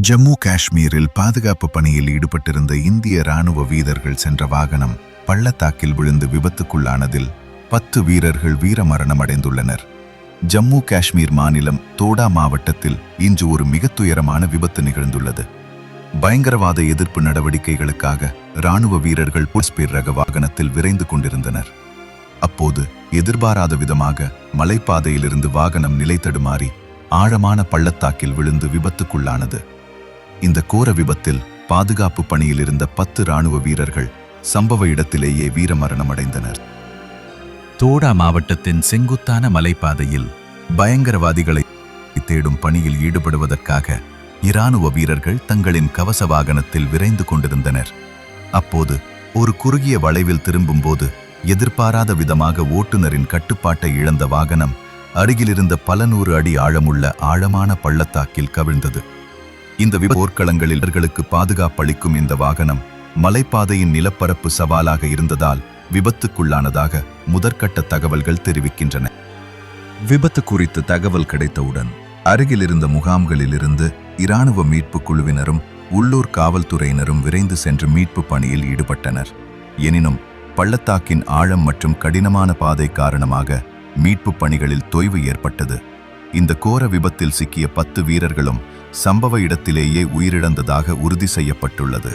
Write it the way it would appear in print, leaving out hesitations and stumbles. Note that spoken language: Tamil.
ஜம்மு காஷ்மீரில் பாதுகாப்பு பணியில் ஈடுபட்டிருந்த இந்திய ராணுவ வீரர்கள் சென்ற வாகனம் பள்ளத்தாக்கில் விழுந்து விபத்துக்குள்ளானதில் 10 வீரர்கள் வீரமரணம் அடைந்துள்ளனர். ஜம்மு காஷ்மீர் மாநிலம் தோடா மாவட்டத்தில் இன்று ஒரு மிக துயரமான விபத்து நிகழ்ந்துள்ளது. பயங்கரவாத எதிர்ப்பு நடவடிக்கைகளுக்காக ராணுவ வீரர்கள் புல்ஸ்பீர் ரக வாகனத்தில் விரைந்து கொண்டிருந்தனர். அப்போது எதிர்பாராத விதமாக மலைப்பாதையிலிருந்து வாகனம் நிலை தடுமாறி ஆழமான பள்ளத்தாக்கில் விழுந்து விபத்துக்குள்ளானது. இந்த கோர விபத்தில் பாதுகாப்பு பணியில் இருந்த 10 ராணுவ வீரர்கள் சம்பவ இடத்திலேயே வீரமரணம் அடைந்தனர். தோடா மாவட்டத்தின் செங்குத்தான மலைப்பாதையில் பயங்கரவாதிகளை தேடும் பணியில் ஈடுபடுவதற்காக இராணுவ வீரர்கள் தங்களின் கவச வாகனத்தில் விரைந்து கொண்டிருந்தனர். அப்போது ஒரு குறுகிய வளைவில் திரும்பும்போது எதிர்பாராத விதமாக ஓட்டுநரின் கட்டுப்பாட்டை இழந்த வாகனம் அருகிலிருந்த பல 100 அடி ஆழமுள்ள ஆழமான பள்ளத்தாக்கில் கவிழ்ந்தது. இந்த போர்க்களங்களில் இவர்களுக்கு பாதுகாப்பளிக்கும் இந்த வாகனம் மலைப்பாதையின் நிலப்பரப்பு சவாலாக இருந்ததால் விபத்துக்குள்ளானதாக முதற்கட்ட தகவல்கள் தெரிவிக்கின்றன. விபத்து குறித்து தகவல் கிடைத்தவுடன் அருகிலிருந்த முகாம்களிலிருந்து இராணுவ மீட்பு குழுவினரும் உள்ளூர் காவல்துறையினரும் விரைந்து சென்று மீட்பு பணியில் ஈடுபட்டனர். எனினும் பள்ளத்தாக்கின் ஆழம் மற்றும் கடினமான பாதை காரணமாக மீட்பு பணிகளில் தொய்வு ஏற்பட்டது. இந்த கோர விபத்தில் சிக்கிய 10 வீரர்களும் சம்பவ இடத்திலேயே உயிரிழந்ததாக உறுதி செய்யப்பட்டுள்ளது.